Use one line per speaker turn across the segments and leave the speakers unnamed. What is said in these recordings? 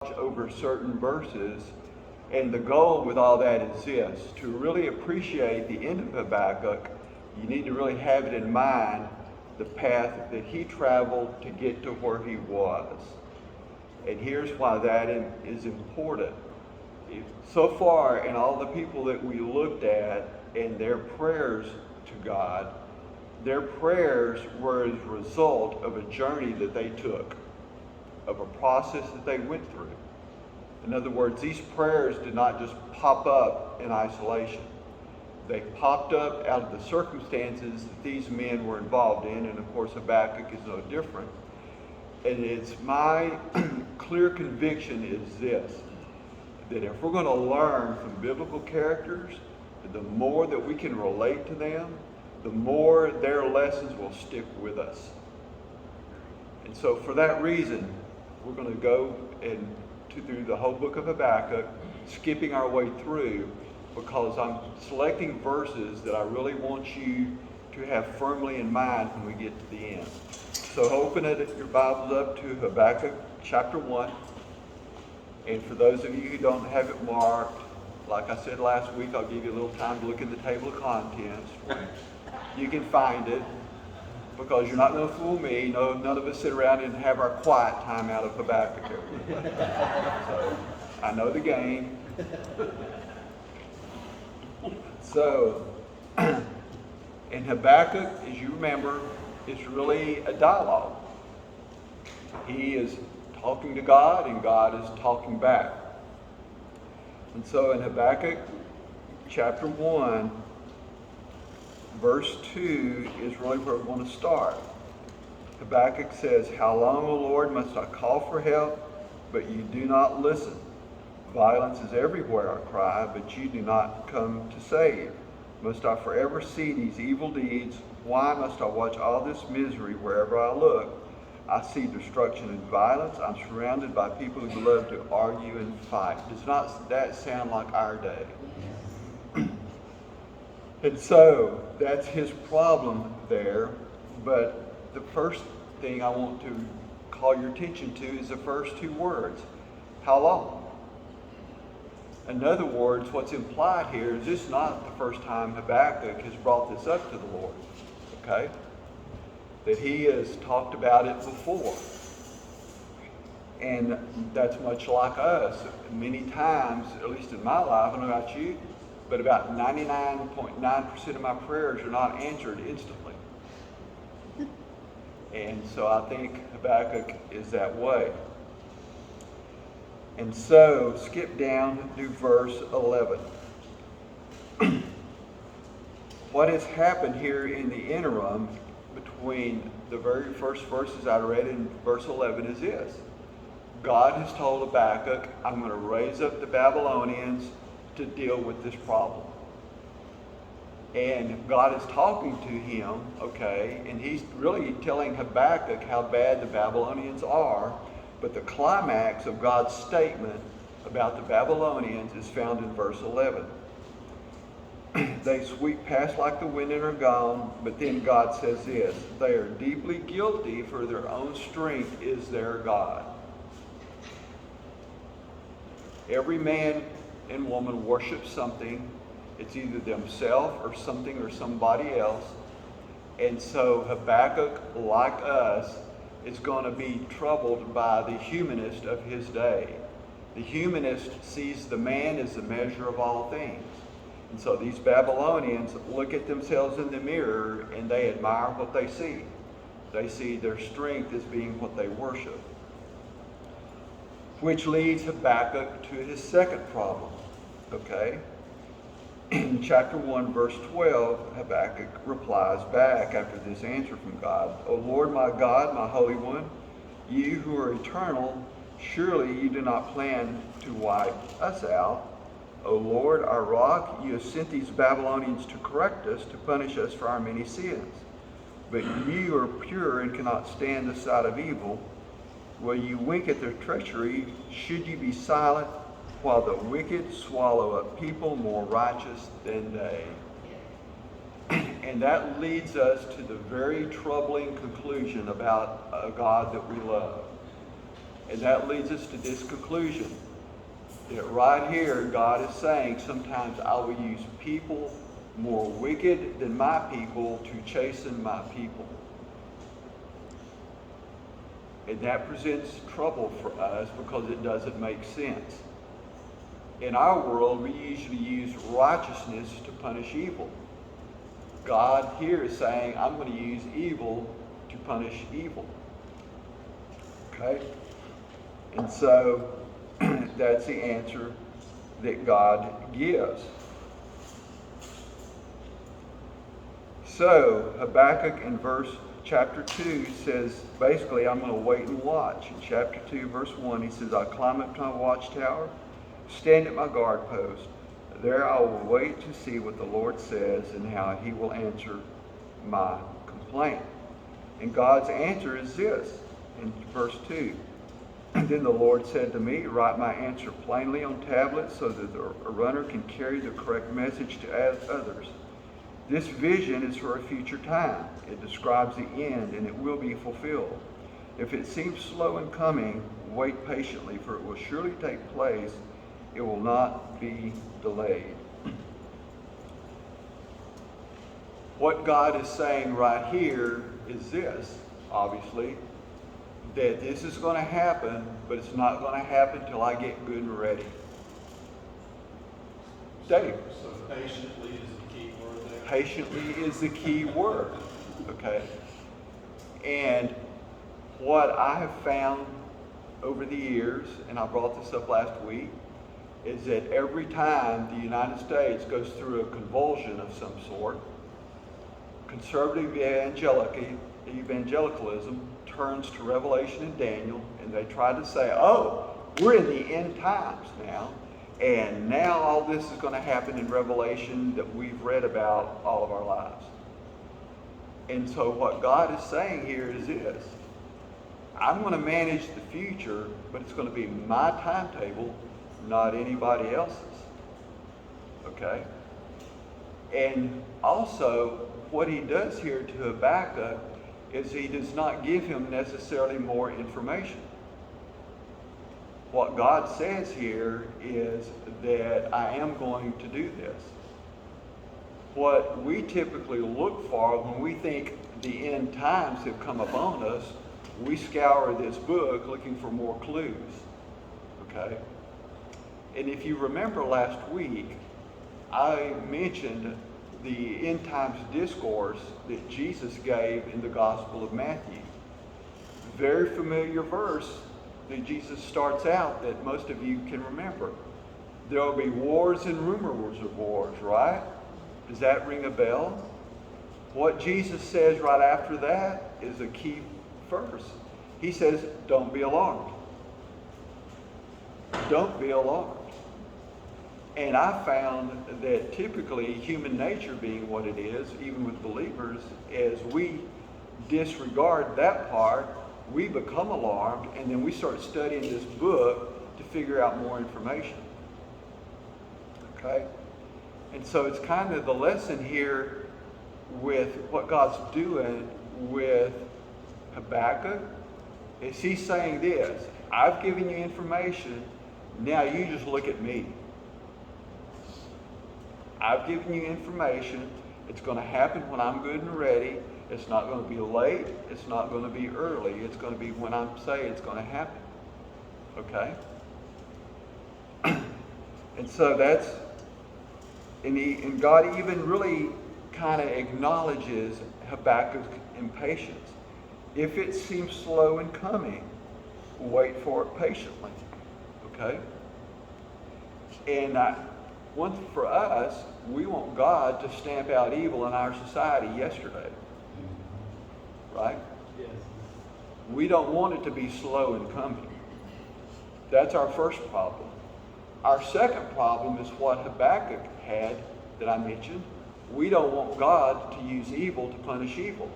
over certain verses, and the goal with all that is this: to really appreciate the end of Habakkuk, you need to really have it in mind the path that he traveled to get to where he was. And here's why that is important. So far, in all the people that we looked at and their prayers to God, their prayers were as a result of a journey that they took, of a process that they went through. In other words, these prayers did not just pop up in isolation. They popped up out of the circumstances that these men were involved in, and of course Habakkuk is no different. And it's my clear conviction is this, that if we're going to learn from biblical characters, the more that we can relate to them, the more their lessons will stick with us. And so for that reason, we're going to go through the whole book of Habakkuk, skipping our way through, because I'm selecting verses that I really want you to have firmly in mind when we get to the end. So open your Bibles up to Habakkuk chapter 1. And for those of you who don't have it marked, like I said last week, I'll give you a little time to look in the table of contents. You can find it, because you're not going to fool me. No, none of us sit around and have our quiet time out of Habakkuk every week. So I know the game. So in Habakkuk, as you remember, it's really a dialogue. He is talking to God, and God is talking back. And so in Habakkuk chapter 1, verse 2 is really where we want to start. Habakkuk says, "How long, O Lord, must I call for help, but you do not listen? Violence is everywhere, I cry, but you do not come to save. Must I forever see these evil deeds? Why must I watch all this misery wherever I look? I see destruction and violence. I'm surrounded by people who love to argue and fight." Does not that sound like our day? And so that's his problem there. But the first thing I want to call your attention to is the first two words. How long? In other words, what's implied here is this is not the first time Habakkuk has brought this up to the Lord. Okay? That he has talked about it before. And that's much like us. Many times, at least in my life, I don't know about you, but about 99.9% of my prayers are not answered instantly. And so I think Habakkuk is that way. And so skip down to verse 11. What has happened here in the interim between the very first verses I read and verse 11 is this. God has told Habakkuk, I'm going to raise up the Babylonians to deal with this problem. And God is talking to him, okay, and he's really telling Habakkuk how bad the Babylonians are, but the climax of God's statement about the Babylonians is found in verse 11. They sweep past like the wind and are gone, but then God says this, they are deeply guilty, for their own strength is their God. Every man and woman worships something. It's either themselves or something or somebody else. And so Habakkuk, like us, is going to be troubled by the humanist of his day. The humanist sees the man as the measure of all things. And so these Babylonians look at themselves in the mirror and they admire what they see. They see their strength as being what they worship. Which leads Habakkuk to his second problem. Okay? In chapter 1, verse 12, Habakkuk replies back after this answer from God, O Lord my God, my Holy One, you who are eternal, surely you do not plan to wipe us out. O Lord, our rock, you have sent these Babylonians to correct us, to punish us for our many sins. But you are pure and cannot stand the sight of evil. Will you wink at their treachery? Should you be silent while the wicked swallow up people more righteous than they? And that leads us to the very troubling conclusion about a God that we love. And that leads us to this conclusion. That right here, God is saying, sometimes I will use people more wicked than my people to chasten my people. And that presents trouble for us because it doesn't make sense. In our world, we usually use righteousness to punish evil. God here is saying, I'm going to use evil to punish evil. Okay? And so, that's the answer that God gives. So, Habakkuk in chapter 2 says, basically, I'm going to wait and watch. In chapter 2, verse 1, he says, I climb up to my watchtower, stand at my guard post. There I will wait to see what the Lord says and how he will answer my complaint. And God's answer is this, in verse 2. And then the Lord said to me, write my answer plainly on tablets so that a runner can carry the correct message to others. This vision is for a future time. It describes the end, and it will be fulfilled. If it seems slow in coming, wait patiently, for it will surely take place. It will not be delayed. What God is saying right here is this, obviously, that this is going to happen, but it's not going to happen till I get good and ready. Dave.
So patiently is the key word there?
Patiently is the key word, okay? And what I have found over the years, and I brought this up last week, is that every time the United States goes through a convulsion of some sort, conservative evangelicalism turns to Revelation and Daniel, and they try to say, oh, we're in the end times now, and now all this is going to happen in Revelation that we've read about all of our lives. And so what God is saying here is this: I'm going to manage the future, but it's going to be my timetable, not anybody else's. Okay? And also, what he does here to Habakkuk is he does not give him necessarily more information. What God says here is that I am going to do this. What we typically look for when we think the end times have come upon us, we scour this book looking for more clues. Okay? And if you remember last week, I mentioned the end times discourse that Jesus gave in the Gospel of Matthew. Very familiar verse that Jesus starts out that most of you can remember. There will be wars and rumors of wars, right? Does that ring a bell? What Jesus says right after that is a key verse. He says, don't be alarmed. Don't be alarmed. And I found that typically human nature being what it is, even with believers, as we disregard that part, we become alarmed, and then we start studying this book to figure out more information. Okay? And so it's kind of the lesson here with what God's doing with Habakkuk is he's saying this: I've given you information, now you just look at me. I've given you information. It's going to happen when I'm good and ready. It's not going to be late. It's not going to be early. It's going to be when I say it's going to happen. Okay? And so that's, and God even really kind of acknowledges Habakkuk's impatience. If it seems slow in coming, wait for it patiently. Okay? And one for us, we want God to stamp out evil in our society yesterday. Right?
Yes.
We don't want it to be slow in coming. That's our first problem. Our second problem is what Habakkuk had that I mentioned. We don't want God to use evil to punish evil.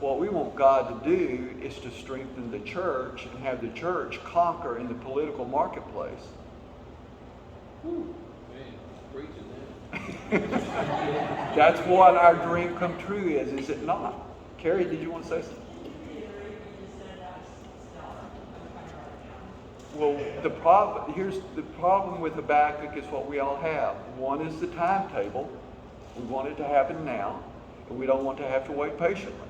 What we want God to do is to strengthen the church and have the church conquer in the political marketplace.
Whew. Man, preaching that.
That's what our dream come true is it not? Carrie, did you want to say something? Well, here's the problem with Habakkuk is what we all have. One is the timetable. We want it to happen now, and we don't want to have to wait patiently.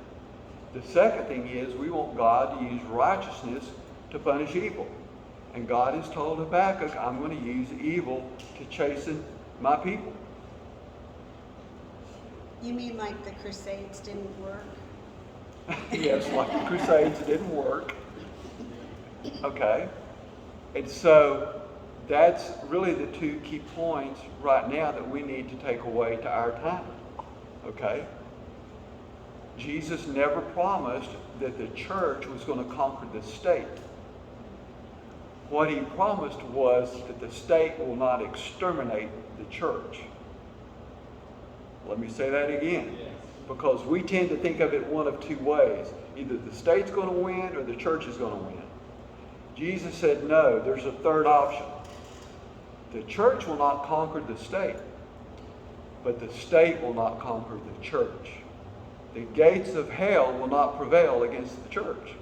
The second thing is we want God to use righteousness to punish evil. And God has told Habakkuk, I'm going to use evil to chasten my people.
You mean like the Crusades didn't work?
Yes, like the Crusades didn't work. Okay. And so that's really the two key points right now that we need to take away to our time. Okay? Jesus never promised that the church was going to conquer the state. What he promised was that the state will not exterminate the church. Let me say that again. Because we tend to think of it one of two ways. Either the state's going to win or the church is going to win. Jesus said, no, there's a third option. The church will not conquer the state, but the state will not conquer the church. The gates of hell will not prevail against the church.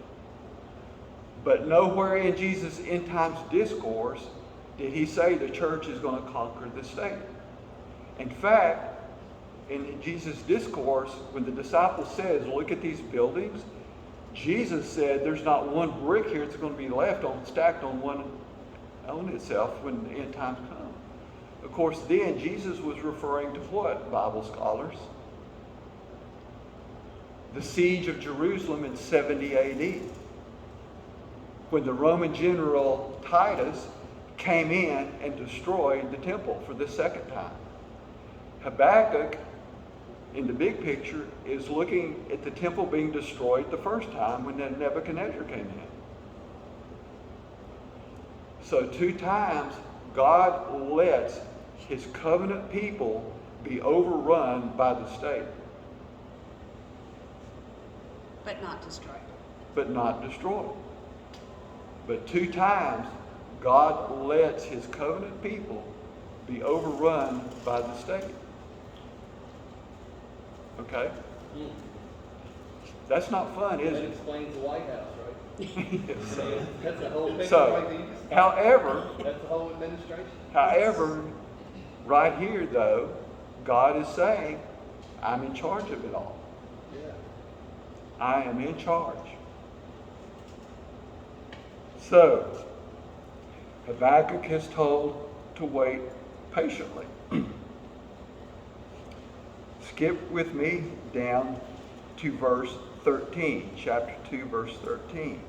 But nowhere in Jesus' end times discourse did he say the church is going to conquer the state. In fact, in Jesus' discourse, when the disciple says, look at these buildings, Jesus said there's not one brick here that's going to be left stacked on itself when the end times come. Of course, then Jesus was referring to what, Bible scholars? The siege of Jerusalem in 70 AD. When the Roman general Titus came in and destroyed the temple for the second time. Habakkuk, in the big picture, is looking at the temple being destroyed the first time when Nebuchadnezzar came in. So 2 times, God lets his covenant people be overrun by the state.
But not destroyed.
But not destroyed. But 2 times, God lets his covenant people be overrun by the state. Okay? That's not fun, is
That
it?
explains the White House, right?
Yes.
That's the whole picture
So,
right there.
however,
That's the whole administration.
right here though, God is saying, I'm in charge of it all.
Yeah.
I am in charge. So, Habakkuk is told to wait patiently. Skip with me down to verse 13, chapter 2, verse 13.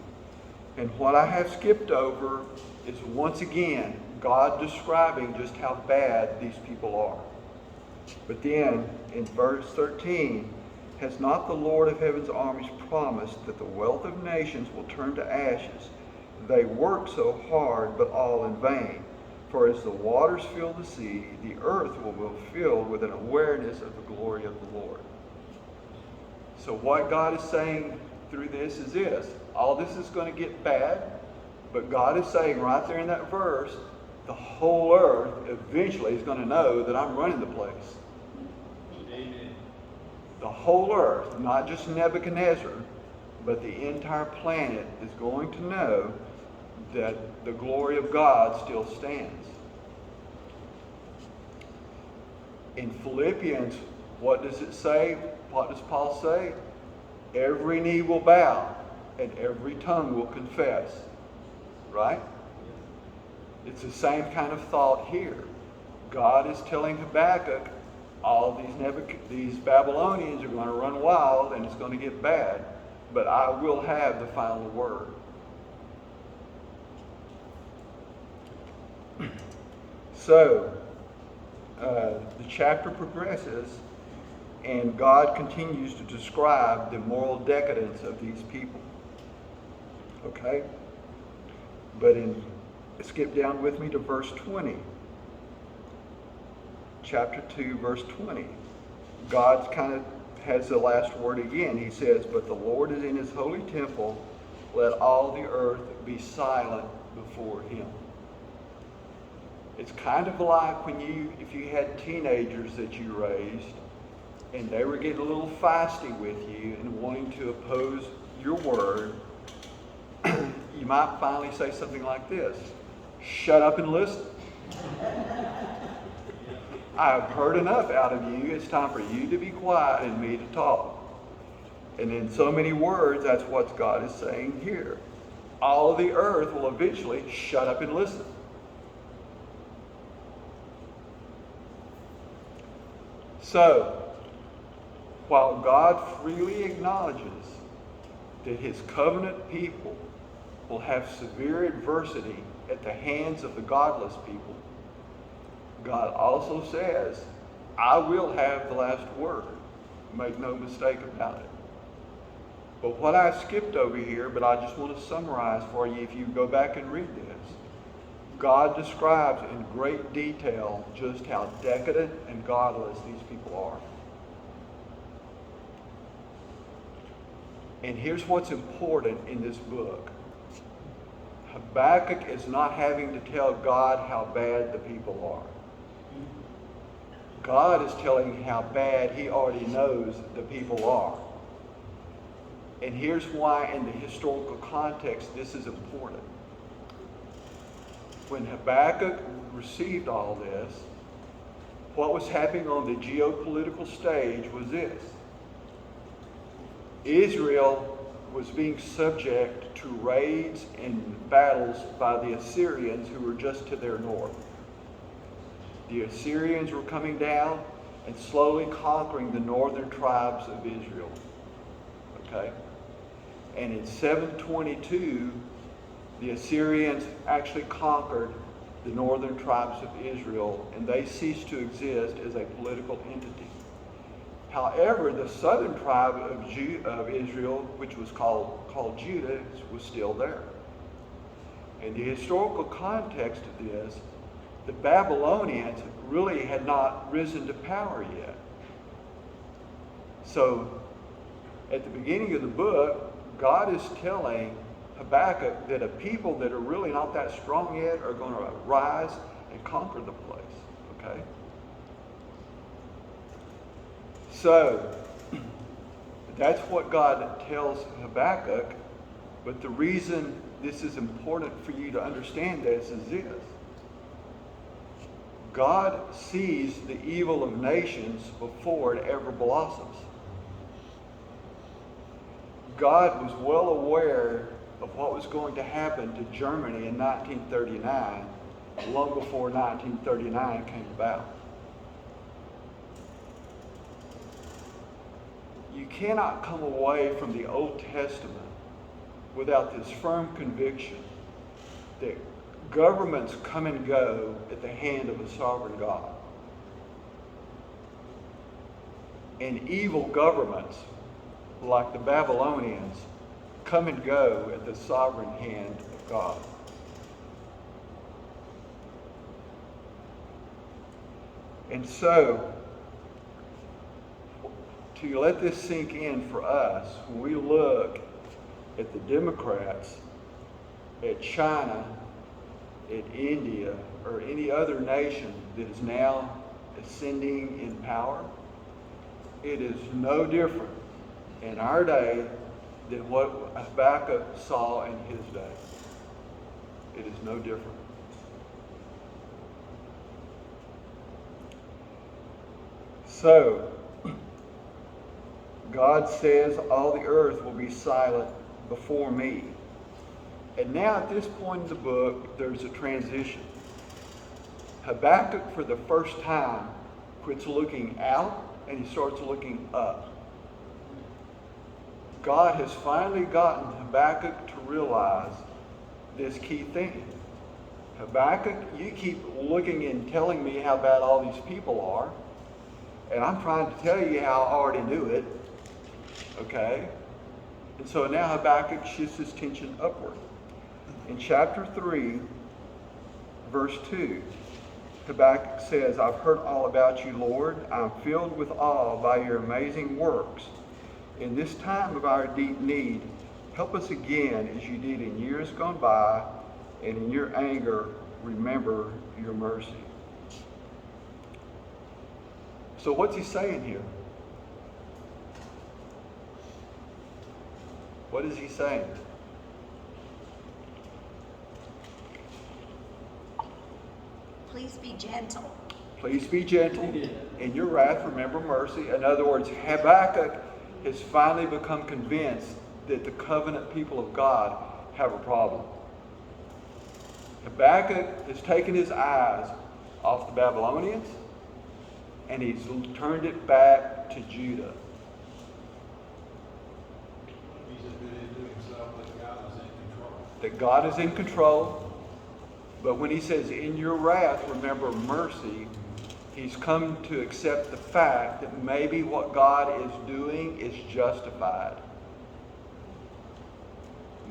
And what I have skipped over is once again God describing just how bad these people are. But then in verse 13, has not the Lord of heaven's armies promised that the wealth of nations will turn to ashes? They work so hard, but all in vain. For as the waters fill the sea, the earth will be filled with an awareness of the glory of the Lord. So what God is saying through this is this. All this is going to get bad, but God is saying right there in that verse, the whole earth eventually is going to know that I'm running the place.
Amen.
The whole earth, not just Nebuchadnezzar, but the entire planet is going to know that the glory of God still stands. In Philippians, what does it say? What does Paul say? Every knee will bow and every tongue will confess. Right? It's the same kind of thought here. God is telling Habakkuk, all these Babylonians are going to run wild and it's going to get bad, but I will have the final word. So, the chapter progresses and God continues to describe the moral decadence of these people. Okay? But skip down with me to verse 20. Chapter 2, verse 20. God kind of has the last word again. He says, but the Lord is in his holy temple. Let all the earth be silent before him. It's kind of like if you had teenagers that you raised and they were getting a little feisty with you and wanting to oppose your word, you might finally say something like this: shut up and listen. I've heard enough out of you. It's time for you to be quiet and me to talk. And in so many words, that's what God is saying here. All of the earth will eventually shut up and listen. So, while God freely acknowledges that his covenant people will have severe adversity at the hands of the godless people, God also says, I will have the last word. Make no mistake about it. But what I skipped over here, but I just want to summarize for you if you go back and read this. God describes in great detail just how decadent and godless these people are. And here's what's important in this book. Habakkuk is not having to tell God how bad the people are. God is telling how bad he already knows the people are. And here's why in the historical context this is important. When Habakkuk received all this, what was happening on the geopolitical stage was this. Israel was being subject to raids and battles by the Assyrians who were just to their north. The Assyrians were coming down and slowly conquering the northern tribes of Israel. Okay? And in 722, the Assyrians actually conquered the northern tribes of Israel, and they ceased to exist as a political entity. However, the southern tribe of Israel, which was called Judah, was still there. In the historical context of this, the Babylonians really had not risen to power yet. So, at the beginning of the book, God is telling Habakkuk that a people that are really not that strong yet are going to rise and conquer the place. Okay? So, that's what God tells Habakkuk. But the reason this is important for you to understand this is this. God sees the evil of nations before it ever blossoms. God was well aware of what was going to happen to Germany in 1939, long before 1939 came about. You cannot come away from the Old Testament without this firm conviction that governments come and go at the hand of a sovereign God. And evil governments, like the Babylonians, come and go at the sovereign hand of God. And so, to let this sink in for us, when we look at the Democrats, at China, at India, or any other nation that is now ascending in power, it is no different in our day than what Habakkuk saw in his day. It is no different. So, God says all the earth will be silent before me. And now at this point in the book, there's a transition. Habakkuk, for the first time, quits looking out and he starts looking up. God has finally gotten Habakkuk to realize this key thing. Habakkuk, you keep looking and telling me how bad all these people are, and I'm trying to tell you how I already knew it. Okay? And so now Habakkuk shifts his tension upward. In chapter 3, verse 2, Habakkuk says, I've heard all about you, Lord. I'm filled with awe by your amazing works. In this time of our deep need, help us again as you did in years gone by, and in your anger, remember your mercy. So what's he saying here? What is he saying?
please be gentle.
Please be gentle. In your wrath, remember mercy. In other words, Habakkuk has finally become convinced that the covenant people of God have a problem. Habakkuk has taken his eyes off the Babylonians and he's turned it back to Judah.
He's admitted to himself that God is in control.
That God is in control. But when he says, in your wrath, remember mercy, he's come to accept the fact that maybe what God is doing is justified.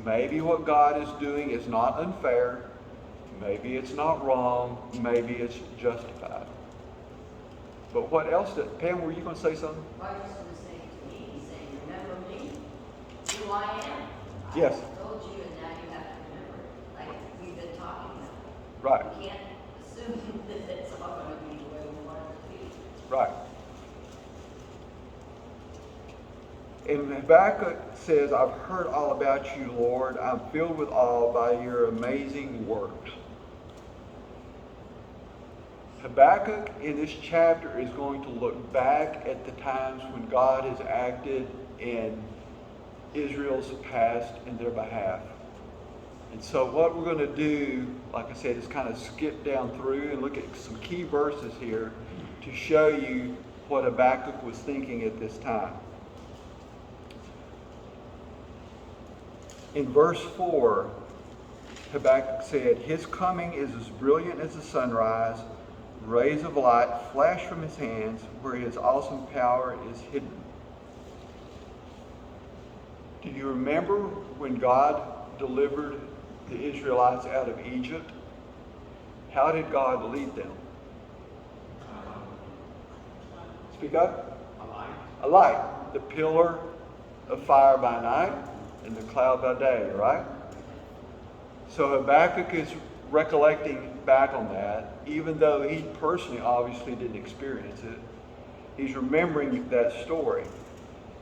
Maybe what God is doing is not unfair. Maybe it's not wrong. Maybe it's justified. But what else did, Pam, were you going to say something?
Well, I was just going to say to me, he's saying, remember me, who I am.
Yes.
I told you, and now you have to remember it, like we've been talking about.
Right.
You can't assume that it's all going to be the way we want it to be.
Right. And Habakkuk says, I've heard all about you, Lord. I'm filled with awe by your amazing works. Habakkuk in this chapter is going to look back at the times when God has acted in Israel's past in their behalf. And so what we're going to do, like I said, is kind of skip down through and look at some key verses here to show you what Habakkuk was thinking at this time. In verse 4, Habakkuk said, his coming is as brilliant as the sunrise. Rays of light flash from his hands where his awesome power is hidden. Do you remember when God delivered the Israelites out of Egypt? How did God lead them? Speak up.
A light.
A light. The pillar of fire by night and the cloud by day, right? So Habakkuk is recollecting back on that, even though he personally obviously didn't experience it. He's remembering that story.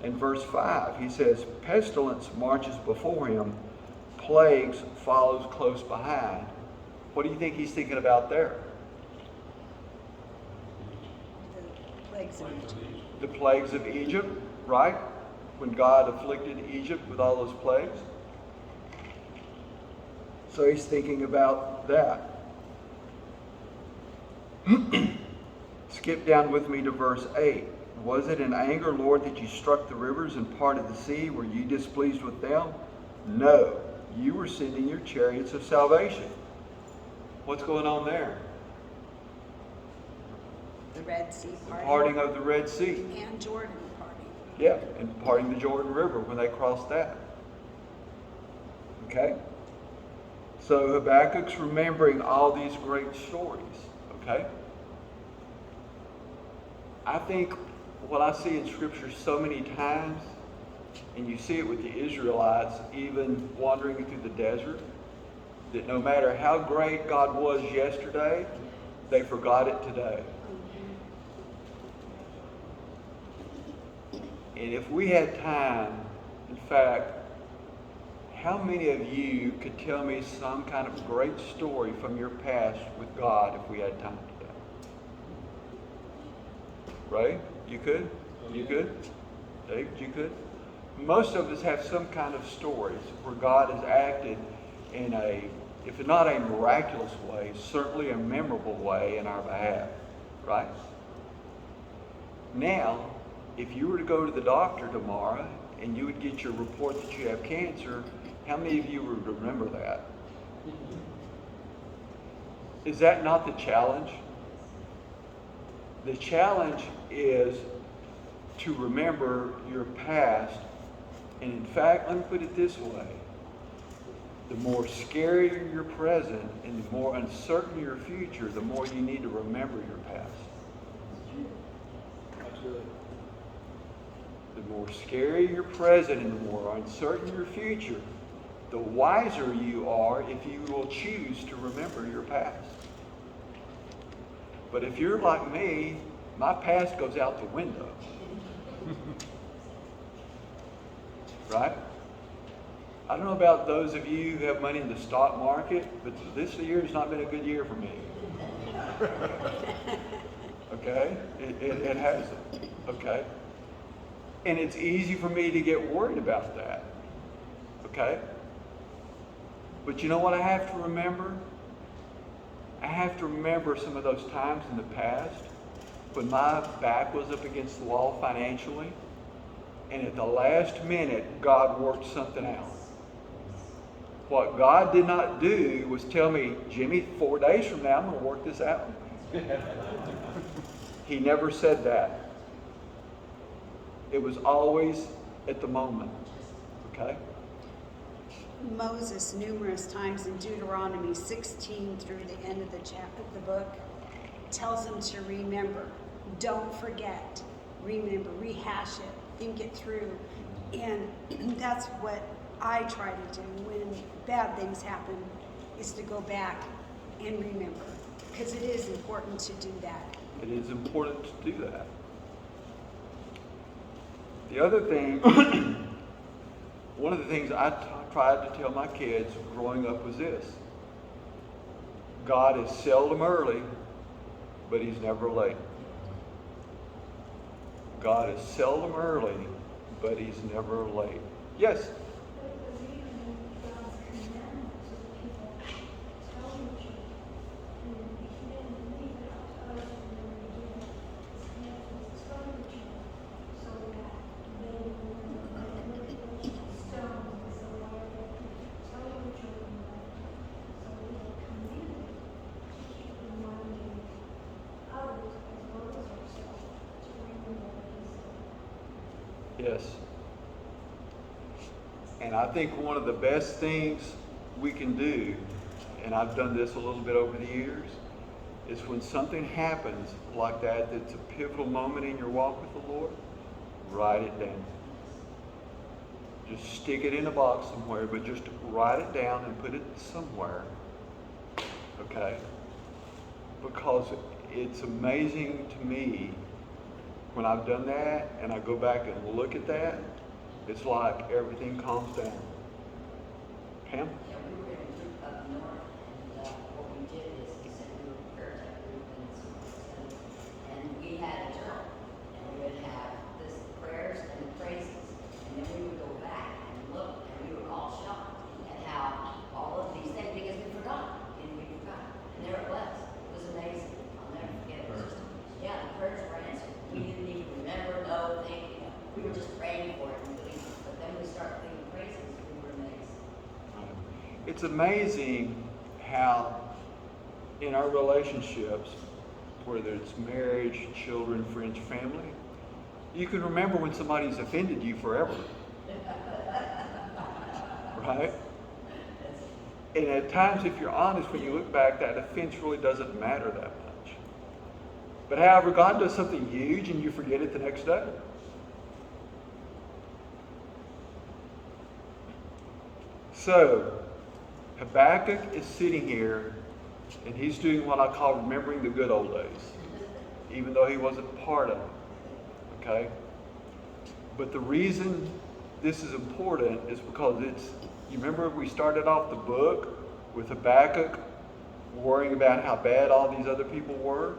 In verse 5, he says, pestilence marches before him, plagues follows close behind. What do you think he's thinking about there?
The plagues of Egypt.
The plagues of Egypt, right? When God afflicted Egypt with all those plagues. So he's thinking about that. Skip down with me to verse 8. Was it in anger, Lord, that you struck the rivers and parted the sea? Were you displeased with them? No, you were sending your chariots of salvation. What's going on there?
The Red Sea
The
parting.
parting of the Red Sea.
And Jordan parting.
Yeah, and parting the Jordan River when they crossed that. Okay? So Habakkuk's remembering all these great stories. Okay? I think what I see in Scripture so many times, and you see it with the Israelites even wandering through the desert, that no matter how great God was yesterday, they forgot it today. And if we had time, in fact, how many of you could tell me some kind of great story from your past with God if we had time today? Right? You could? You could? Dave, you could? Most of us have some kind of stories where God has acted in a, if not a miraculous way, certainly a memorable way in our behalf. Right? Now, if you were to go to the doctor tomorrow and you would get your report that you have cancer, how many of you would remember that? Is that not the challenge? The challenge is to remember your past. And in fact, let me put it this way. The more scarier your present and the more uncertain your future, the more you need to remember your past.
That's good.
The more scary your present and the more uncertain your future, the wiser you are if you will choose to remember your past. But if you're like me, my past goes out the window. Right? I don't know about those of you who have money in the stock market, but this year has not been a good year for me. Okay? It hasn't. Okay? And it's easy for me to get worried about that. Okay? But you know what I have to remember? I have to remember some of those times in the past when my back was up against the wall financially, and at the last minute, God worked something out. What God did not do was tell me, Jimmy, 4 days from now, I'm going to work this out. He never said that. It was always at the moment. Okay?
Moses, numerous times in Deuteronomy 16 through the end of the book, tells them to remember. Don't forget. Remember. Rehash it. Think it through. And that's what I try to do when bad things happen, is to go back and remember. Because it is important to do that.
It is important to do that. The other thing, one of the things I tried to tell my kids growing up was this: God is seldom early, but He's never late. God is seldom early, but He's never late. Yes? Yes. And I think one of the best things we can do, and I've done this a little bit over the years, is when something happens like that, that's a pivotal moment in your walk with the Lord, write it down. Just stick it in a box somewhere, but just write it down and put it somewhere. Okay? Because it's amazing to me when I've done that and I go back and look at that, it's like everything calms down. Pam?
Yeah, we were in a group up north, and what we did is we sent we were a prayer type group, and we had a journal, and we would have this prayers and the praises, and then we would go back and look, and we were all shocked at how all of these things, because we forgot, and there it was. It was amazing. I'll never forget it. It was just, yeah, the prayers were answered. We didn't even remember, no, think, we were just praying for it and believing. But then we started thinking praises, we were amazed.
It's amazing how in our relationships, whether it's marriage, children, friends, family, you can remember when somebody's offended you forever. Right? And at times, if you're honest, when you look back, that offense really doesn't matter that much. But however, God does something huge and you forget it the next day. So, Habakkuk is sitting here and he's doing what I call remembering the good old days, even though he wasn't part of it. Okay? But the reason this is important is because you remember we started off the book with Habakkuk worrying about how bad all these other people were?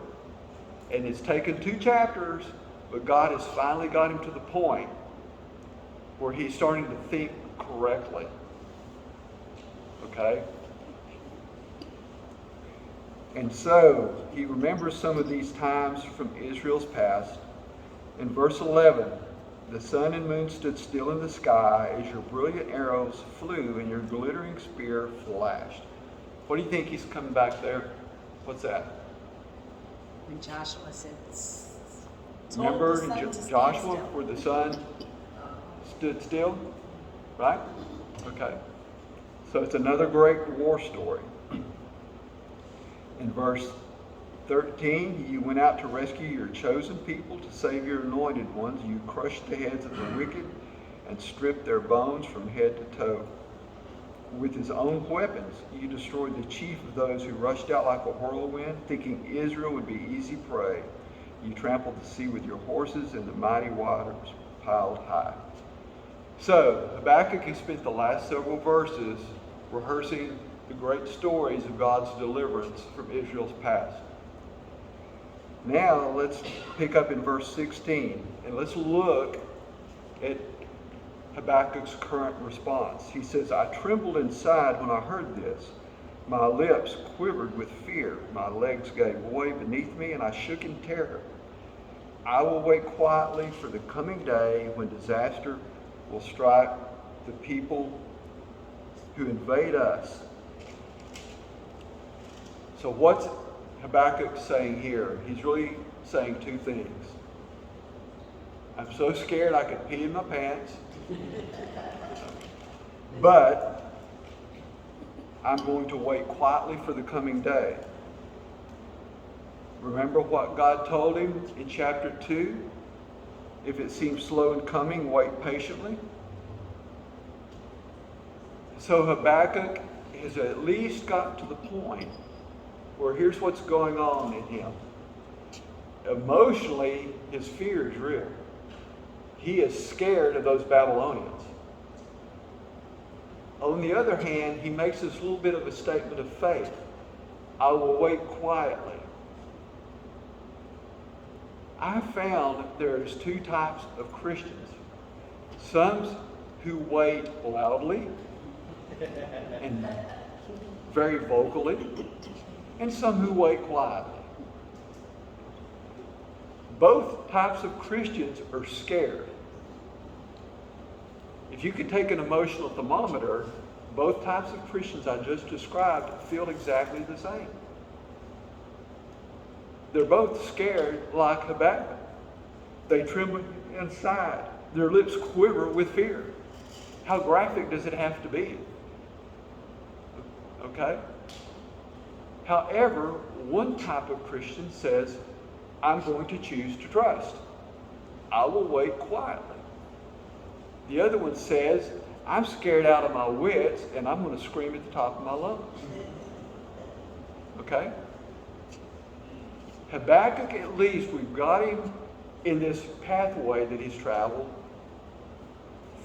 And it's taken 2 chapters, but God has finally got him to the point where he's starting to think correctly. Okay? And so, he remembers some of these times from Israel's past. In verse 11, the sun and moon stood still in the sky as your brilliant arrows flew and your glittering spear flashed. What do you think he's coming back there? What's that?
And Joshua said,
Remember Joshua where the sun stood still? Right? Okay. So it's another great war story. In verse 13, you went out to rescue your chosen people, to save your anointed ones. You crushed the heads of the wicked and stripped their bones from head to toe. With his own weapons, you destroyed the chief of those who rushed out like a whirlwind, thinking Israel would be easy prey. You trampled the sea with your horses, and the mighty waters piled high. So, Habakkuk has spent the last several verses rehearsing the great stories of God's deliverance from Israel's past. Now let's pick up in verse 16 and let's look at Habakkuk's current response. He says, I trembled inside when I heard this. My lips quivered with fear. My legs gave way beneath me, and I shook in terror. I will wait quietly for the coming day when disaster will strike the people who invade us. So what's Habakkuk saying here? He's really saying two things. I'm so scared I could pee in my pants, but I'm going to wait quietly for the coming day. Remember what God told him in chapter 2? If it seems slow in coming, wait patiently. So Habakkuk has at least got to the point where here's what's going on in him. Emotionally, his fear is real. He is scared of those Babylonians. On the other hand, he makes this little bit of a statement of faith. I will wait quietly. I have found there's two types of Christians. Some who wait loudly and very vocally, and some who wait quietly. Both types of Christians are scared. If you could take an emotional thermometer, both types of Christians I just described feel exactly the same. They're both scared like Habakkuk. They tremble inside. Their lips quiver with fear. How graphic does it have to be? Okay? However, one type of Christian says, I'm going to choose to trust. I will wait quietly. The other one says, I'm scared out of my wits and I'm going to scream at the top of my lungs. Okay? Habakkuk, at least, we've got him in this pathway that he's traveled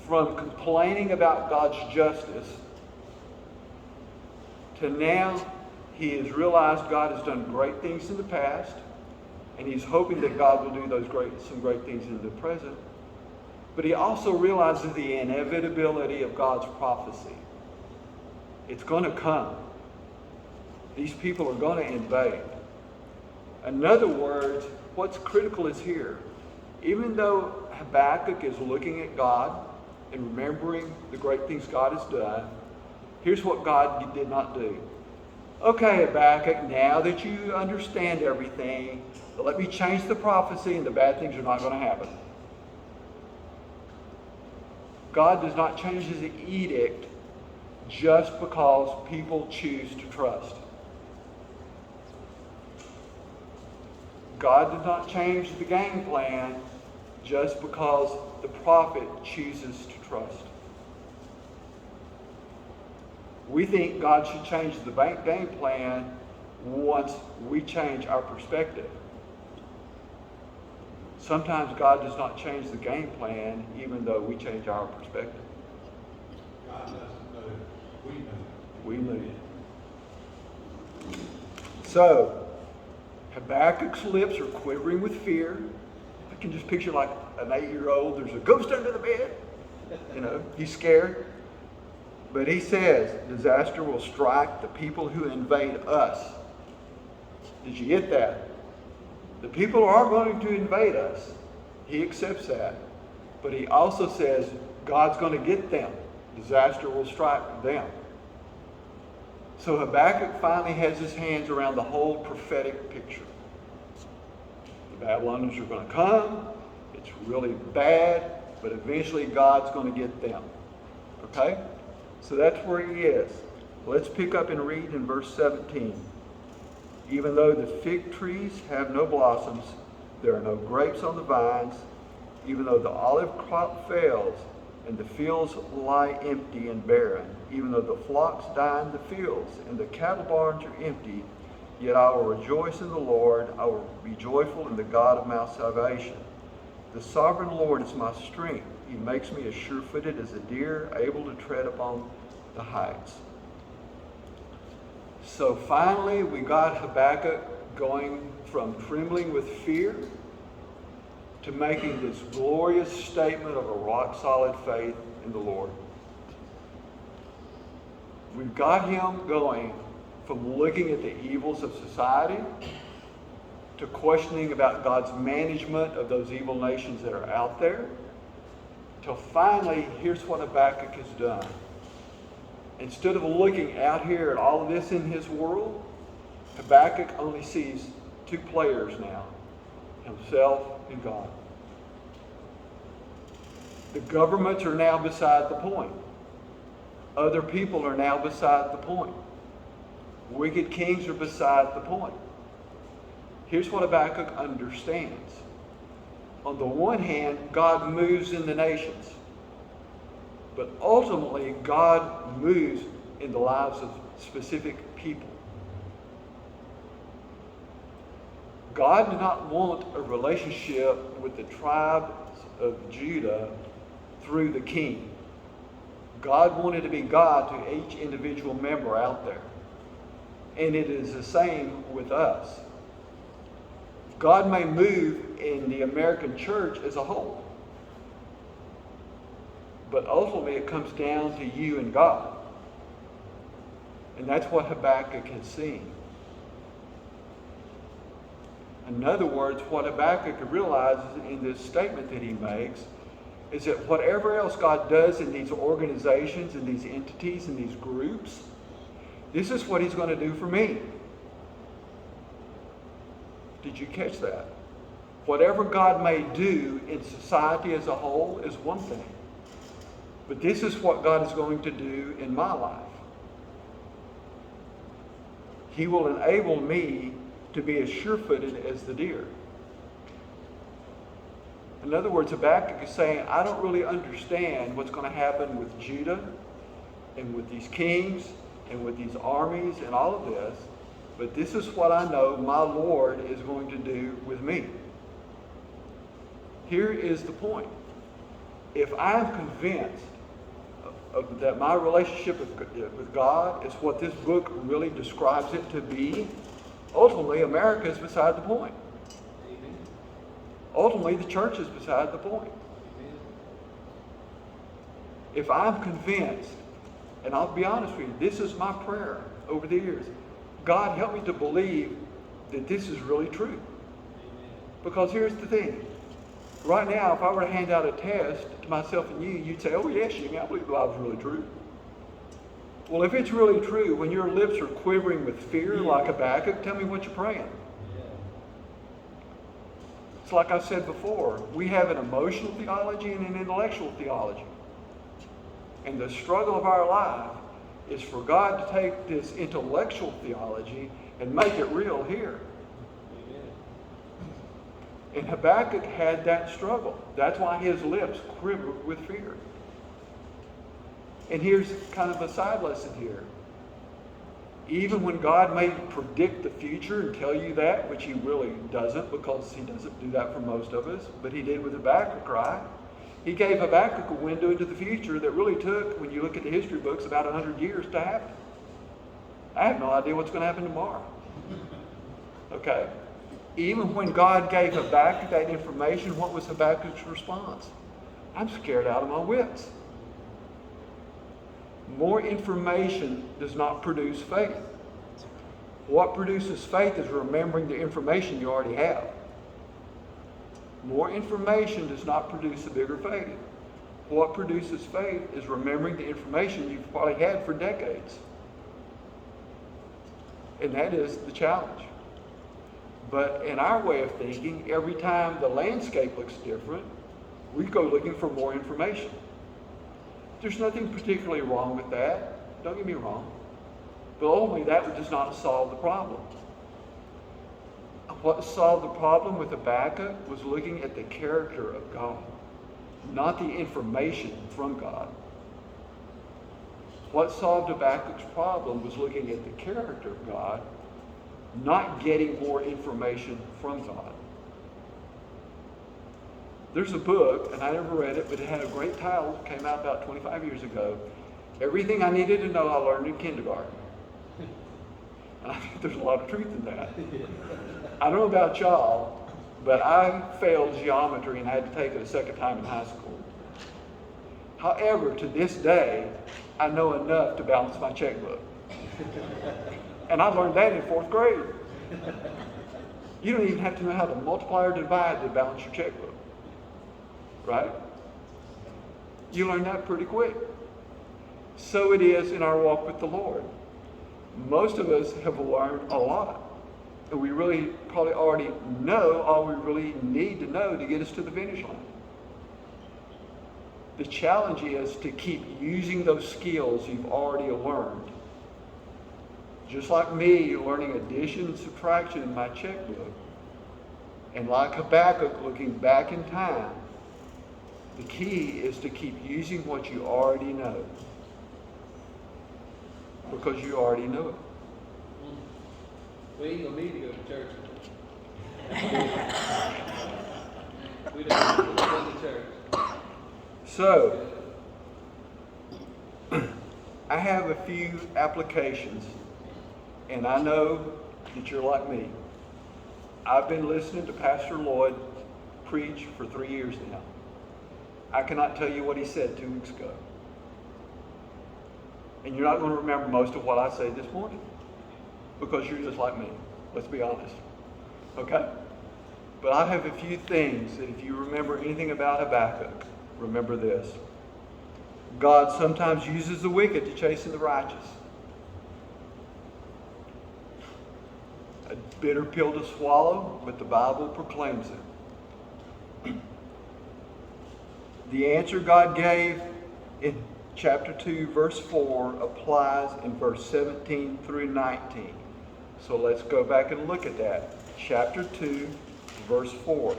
from complaining about God's justice to now he has realized God has done great things in the past, and he's hoping that God will do some great things in the present. But he also realizes the inevitability of God's prophecy. It's going to come. These people are going to invade. In other words, what's critical is here. Even though Habakkuk is looking at God and remembering the great things God has done, here's what God did not do. Okay, Habakkuk, now that you understand everything, let me change the prophecy and the bad things are not going to happen. God does not change his edict just because people choose to trust. God did not change the game plan just because the prophet chooses to trust. We think God should change the game plan once we change our perspective. Sometimes God does not change the game plan even though we change our perspective.
God doesn't know it. We know it.
We move. So, Habakkuk's lips are quivering with fear. I can just picture like an 8-year-old, there's a ghost under the bed. You know, he's scared. But he says, disaster will strike the people who invade us. Did you get that? The people are going to invade us. He accepts that. But he also says, God's going to get them. Disaster will strike them. So Habakkuk finally has his hands around the whole prophetic picture. The Babylonians are going to come. It's really bad, but eventually God's going to get them. Okay? So that's where he is. Let's pick up and read in verse 17. Even though the fig trees have no blossoms, there are no grapes on the vines, even though the olive crop fails, and the fields lie empty and barren, even though the flocks die in the fields, and the cattle barns are empty, yet I will rejoice in the Lord, I will be joyful in the God of my salvation. The sovereign Lord is my strength. He makes me as sure-footed as a deer, able to tread upon the heights. So finally, we got Habakkuk going from trembling with fear to making this glorious statement of a rock-solid faith in the Lord. We've got him going from looking at the evils of society to questioning about God's management of those evil nations that are out there, till finally, here's what Habakkuk has done. Instead of looking out here at all of this in his world, Habakkuk only sees two players now, himself and God. The governments are now beside the point. Other people are now beside the point. Wicked kings are beside the point. Here's what Habakkuk understands. On the one hand, God moves in the nations. But ultimately, God moves in the lives of specific people. God did not want a relationship with the tribes of Judah through the king. God wanted to be God to each individual member out there. And it is the same with us. God may move in the American church as a whole. But ultimately it comes down to you and God. And that's what Habakkuk has seen. In other words, what Habakkuk realizes in this statement that he makes is that whatever else God does in these organizations and these entities and these groups, this is what he's going to do for me. Did you catch that? Whatever God may do in society as a whole is one thing. But this is what God is going to do in my life. He will enable me to be as sure-footed as the deer. In other words, Habakkuk is saying, I don't really understand what's going to happen with Judah and with these kings and with these armies and all of this, but this is what I know my Lord is going to do with me. Here is the point. If I am convinced that my relationship with God is what this book really describes it to be, ultimately America is beside the point.
Amen.
Ultimately the church is beside the point.
Amen.
If I'm convinced, and I'll be honest with you, this is my prayer over the years. God, help me to believe that this is really true.
Amen.
Because here's the thing. Right now, if I were to hand out a test to myself and you, you'd say, oh yes, Jimmy, I believe the Bible's really true. Well, if it's really true, when your lips are quivering with fear like Habakkuk, tell me what you're praying.
Yeah.
It's like I said before, we have an emotional theology and an intellectual theology. And the struggle of our life is for God to take this intellectual theology and make it real here.
Amen.
And Habakkuk had that struggle. That's why his lips quivered with fear. And here's kind of a side lesson here. Even when God may predict the future and tell you that, which he really doesn't, because he doesn't do that for most of us, but he did with Habakkuk, right? He gave Habakkuk a window into the future that really took, when you look at the history books, about 100 years to happen. I have no idea what's going to happen tomorrow. Okay? Even when God gave Habakkuk that information, what was Habakkuk's response? I'm scared out of my wits. More information does not produce faith. What produces faith is remembering the information you already have. More information does not produce a bigger faith. What produces faith is remembering the information you've probably had for decades. And that is the challenge. But in our way of thinking, every time the landscape looks different, we go looking for more information. There's nothing particularly wrong with that. Don't get me wrong. But ultimately, that does not solve the problem. What solved the problem with Habakkuk was looking at the character of God, not the information from God. What solved Habakkuk's problem was looking at the character of God, not getting more information from God. There's a book, and I never read it, but it had a great title. It came out about 25 years ago. Everything I needed to know I learned in kindergarten. And I think there's a lot of truth in that. I don't know about y'all, but I failed geometry and had to take it a second time in high school. However, to this day, I know enough to balance my checkbook. And I learned that in 4th grade. You don't even have to know how to multiply or divide to balance your checkbook. Right? You learn that pretty quick. So it is in our walk with the Lord. Most of us have learned a lot. And we really probably already know all we really need to know to get us to the finish line. The challenge is to keep using those skills you've already learned. Just like me learning addition and subtraction in my checkbook. And like Habakkuk looking back in time, the key is to keep using what you already know. Because you already know it.
We ain't gonna need to go to church. We don't go to church.
So, I have a few applications, and I know that you're like me. I've been listening to Pastor Lloyd preach for 3 years now. I cannot tell you what he said 2 weeks ago. And you're not going to remember most of what I say this morning, because you're just like me. Let's be honest. Okay? But I have a few things that if you remember anything about Habakkuk, remember this. God sometimes uses the wicked to chasten the righteous. A bitter pill to swallow, but the Bible proclaims it. The answer God gave in chapter 2, verse 4 applies in verse 17 through 19. So let's go back and look at that. Chapter 2, verse 4.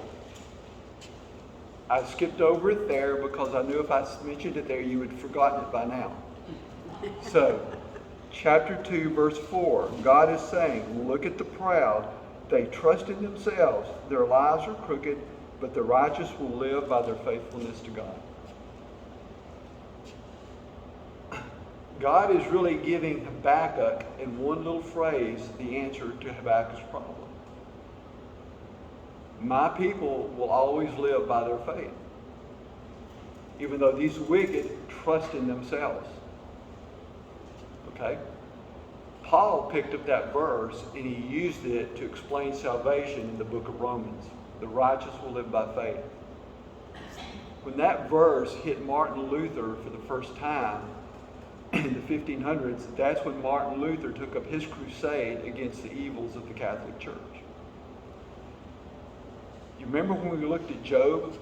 I skipped over it there because I knew if I mentioned it there, you would have forgotten it by now. So, chapter 2, verse 4, God is saying, look at the proud. They trust in themselves. Their lives are crooked, but the righteous will live by their faithfulness to God. God is really giving Habakkuk, in one little phrase, the answer to Habakkuk's problem. My people will always live by their faith, even though these wicked trust in themselves. Okay? Paul picked up that verse and he used it to explain salvation in the book of Romans. The righteous will live by faith. When that verse hit Martin Luther for the first time in the 1500s, that's when Martin Luther took up his crusade against the evils of the Catholic Church. You remember when we looked at Job?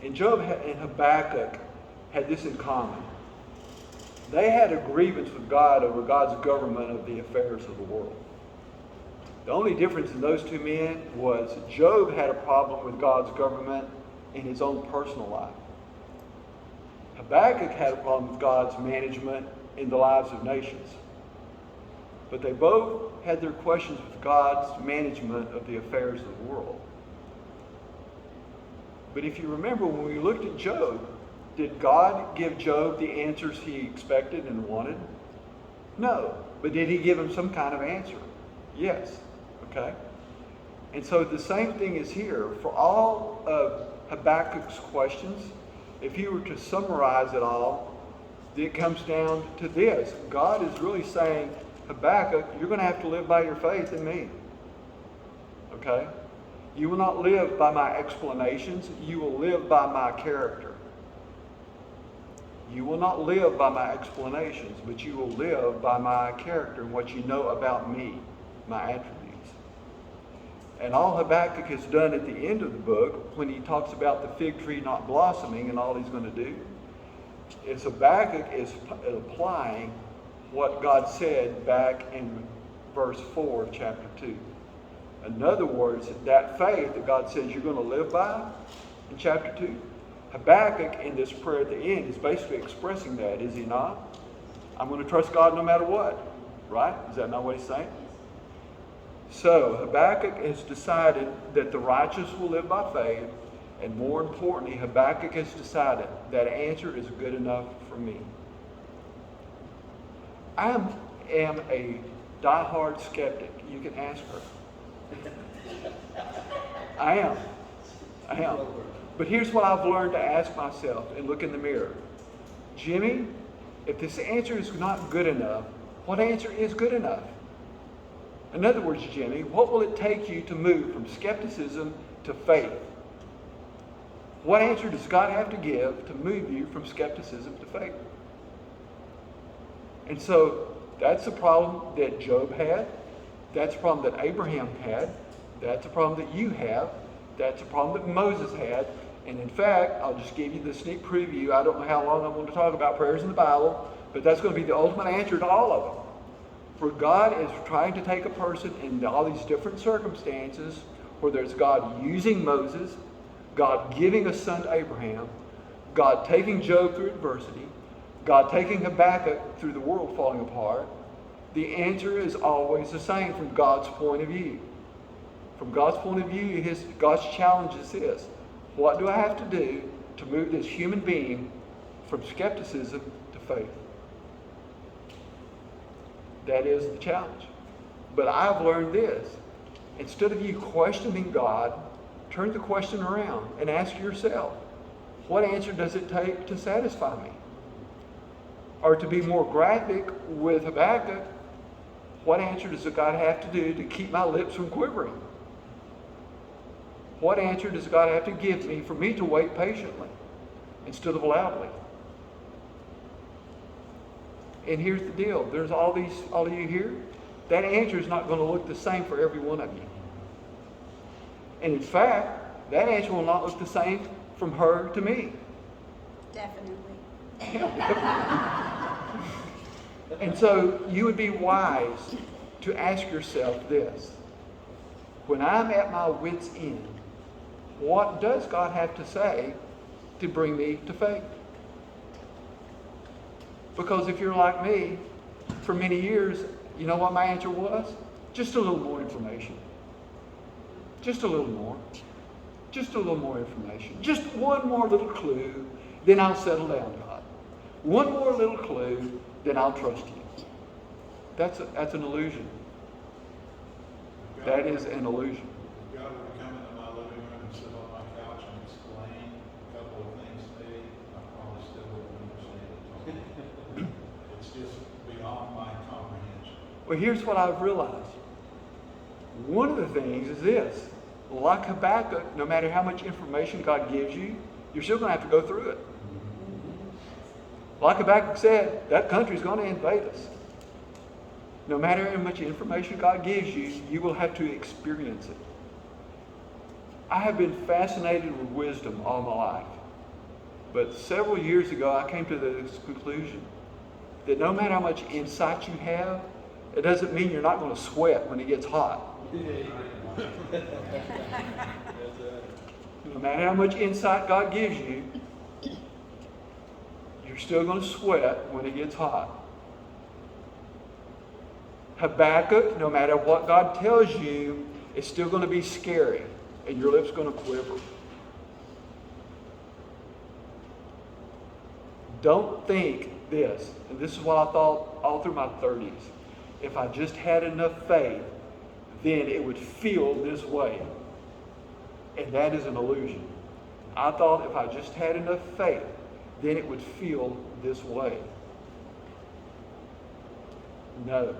And Job and Habakkuk had this in common. They had a grievance with God over God's government of the affairs of the world. The only difference in those two men was Job had a problem with God's government in his own personal life. Habakkuk had a problem with God's management in the lives of nations. But they both had their questions with God's management of the affairs of the world. But if you remember when we looked at Job, did God give Job the answers he expected and wanted? No. But did he give him some kind of answer? Yes. Okay? And so the same thing is here. For all of Habakkuk's questions, if you were to summarize it all, it comes down to this. God is really saying, Habakkuk, you're going to have to live by your faith in me. Okay? You will not live by my explanations. You will live by my character. You will not live by my explanations, but you will live by my character and what you know about me, my attributes. And all Habakkuk has done at the end of the book, when he talks about the fig tree not blossoming and all he's going to do, is Habakkuk is applying what God said back in verse 4 of chapter 2. In other words, that faith that God says you're going to live by in chapter 2, Habakkuk in this prayer at the end is basically expressing that, is he not? I'm going to trust God no matter what, right? Is that not what he's saying? So Habakkuk has decided that the righteous will live by faith, and more importantly, Habakkuk has decided that answer is good enough for me. I am a diehard skeptic. You can ask her. I am. But here's what I've learned to ask myself and look in the mirror. Jimmy, if this answer is not good enough, what answer is good enough? In other words, Jimmy, what will it take you to move from skepticism to faith? What answer does God have to give to move you from skepticism to faith? And so that's the problem that Job had. That's a problem that Abraham had. That's a problem that you have. That's a problem that Moses had. And in fact, I'll just give you the sneak preview. I don't know how long I'm going to talk about prayers in the Bible, but that's going to be the ultimate answer to all of them. For God is trying to take a person in all these different circumstances, whether it's God using Moses, God giving a son to Abraham, God taking Job through adversity, God taking Habakkuk through the world falling apart. The answer is always the same from God's point of view. From God's point of view, God's challenge is this. What do I have to do to move this human being from skepticism to faith? That is the challenge. But I've learned this. Instead of you questioning God, turn the question around and ask yourself, what answer does it take to satisfy me? Or to be more graphic with Habakkuk, what answer does God have to do to keep my lips from quivering? What answer does God have to give me for me to wait patiently instead of loudly? And here's the deal. There's all of you here. That answer is not going to look the same for every one of you. And in fact, that answer will not look the same from her to me.
Definitely.
And so you would be wise to ask yourself this. When I'm at my wit's end, what does God have to say to bring me to faith? Because if you're like me, for many years, you know what my answer was? Just a little more information. Just a little more. Just a little more information. Just one more little clue, then I'll settle down, God. One more little clue, then I'll trust you. That's an illusion. That is an illusion.
If God were to come into my living room and sit on my couch and explain a couple of things to me, I probably still wouldn't understand it. It's just beyond my comprehension.
Well, here's what I've realized. One of the things is this. Like Habakkuk, no matter how much information God gives you, you're still going to have to go through it. Like Habakkuk said, that country's going to invade us. No matter how much information God gives you, you will have to experience it. I have been fascinated with wisdom all my life. But several years ago, I came to this conclusion that no matter how much insight you have, it doesn't mean you're not going to sweat when it gets hot. No matter how much insight God gives you, you're still going to sweat when it gets hot. Habakkuk, no matter what God tells you, it's still going to be scary, and your lips are going to quiver. Don't think this, and this is what I thought all through my 30s. If I just had enough faith, then it would feel this way. And that is an illusion. I thought if I just had enough faith, then it would feel this way. No.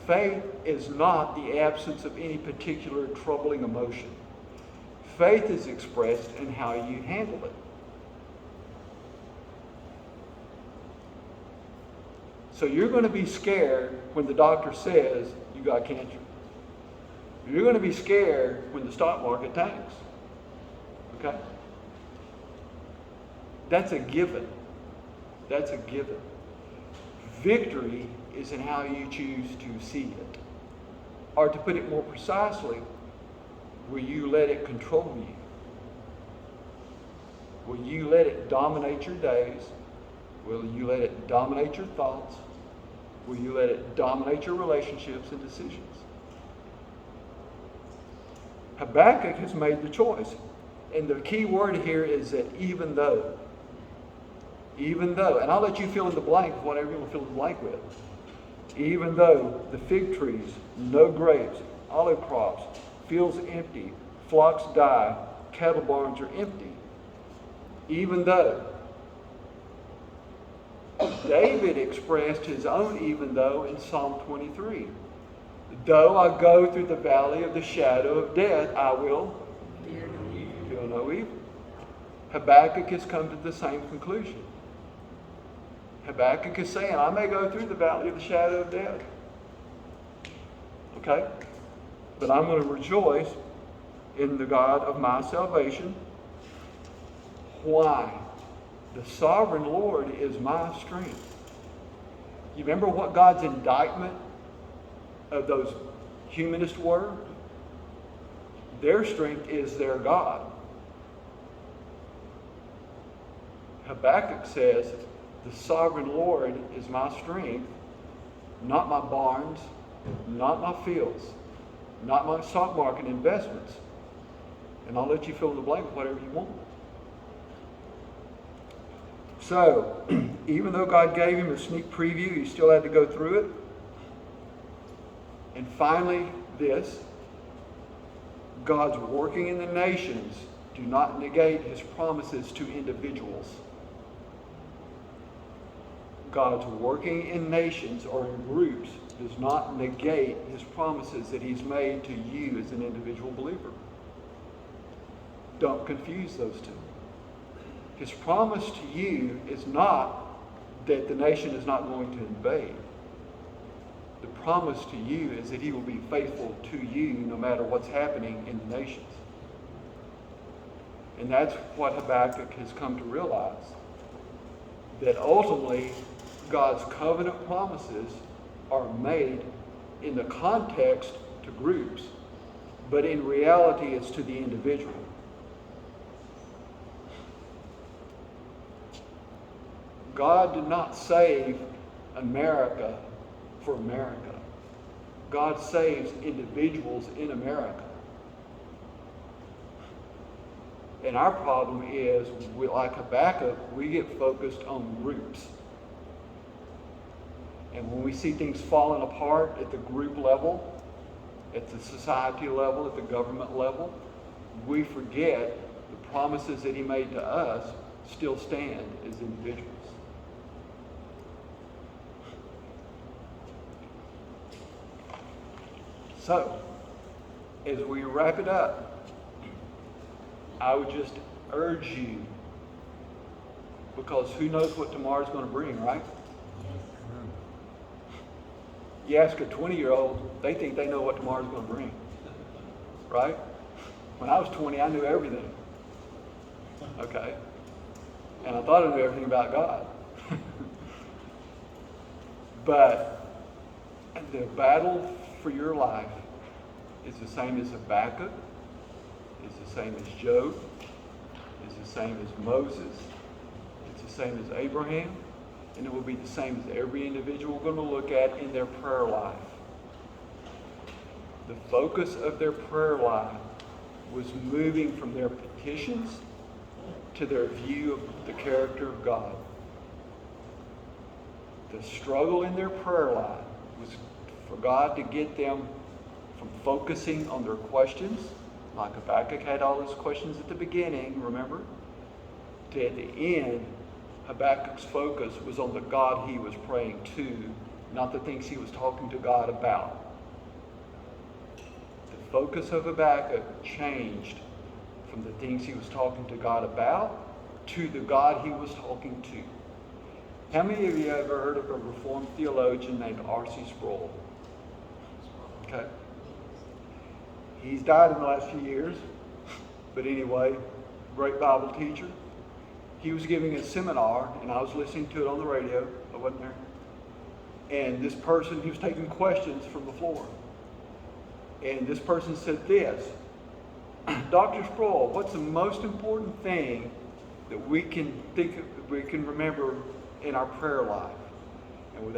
Faith is not the absence of any particular troubling emotion. Faith is expressed in how you handle it. So you're going to be scared when the doctor says you got cancer. You're going to be scared when the stock market tanks. Okay? That's a given. That's a given. Victory is in how you choose to see it. Or to put it more precisely, will you let it control you? Will you let it dominate your days? Will you let it dominate your thoughts? Will you let it dominate your relationships and decisions? Habakkuk has made the choice. And the key word here is that even though. Even though. And I'll let you fill in the blank with whatever you want to fill in the blank with. Even though the fig trees, no grapes, olive crops, fields empty, flocks die, cattle barns are empty. Even though. David expressed his own even though in Psalm 23. Though I go through the valley of the shadow of death, I will feel no evil. Habakkuk has come to the same conclusion. Habakkuk is saying, I may go through the valley of the shadow of death. Okay? But I'm going to rejoice in the God of my salvation. Why? The sovereign Lord is my strength. You remember what God's indictment of those humanists were? Their strength is their God. Habakkuk says, the sovereign Lord is my strength, not my barns, not my fields, not my stock market investments. And I'll let you fill in the blank with whatever you want. So, even though God gave him a sneak preview, he still had to go through it. And finally, this. God's working in the nations do not negate his promises to individuals. God's working in nations or in groups does not negate his promises that he's made to you as an individual believer. Don't confuse those two. His promise to you is not that the nation is not going to invade. The promise to you is that he will be faithful to you no matter what's happening in the nations. And that's what Habakkuk has come to realize. That ultimately, God's covenant promises are made in the context to groups, but in reality it's to the individual. God did not save America for America. God saves individuals in America. And our problem is, like Habakkuk, we get focused on groups. And when we see things falling apart at the group level, at the society level, at the government level, we forget the promises that he made to us still stand as individuals. So, as we wrap it up, I would just urge you, because who knows what tomorrow's going to bring, right? You ask a 20-year-old, they think they know what tomorrow's going to bring, right? When I was 20, I knew everything, okay? And I thought I knew everything about God. But the battle for your life is the same as Habakkuk, is the same as Job, is the same as Moses, it's the same as Abraham, and it will be the same as every individual we're going to look at in their prayer life. The focus of their prayer life was moving from their petitions to their view of the character of God. The struggle in their prayer life was for God to get them from focusing on their questions, like Habakkuk had all his questions at the beginning, remember? To at the end, Habakkuk's focus was on the God he was praying to, not the things he was talking to God about. The focus of Habakkuk changed from the things he was talking to God about to the God he was talking to. How many of you have ever heard of a Reformed theologian named R.C. Sproul? Okay. He's died in the last few years, but anyway, great Bible teacher. He was giving a seminar, and I was listening to it on the radio. I wasn't there. And this person, he was taking questions from the floor. And this person said this, Dr. Sproul, what's the most important thing that we can remember in our prayer life? And without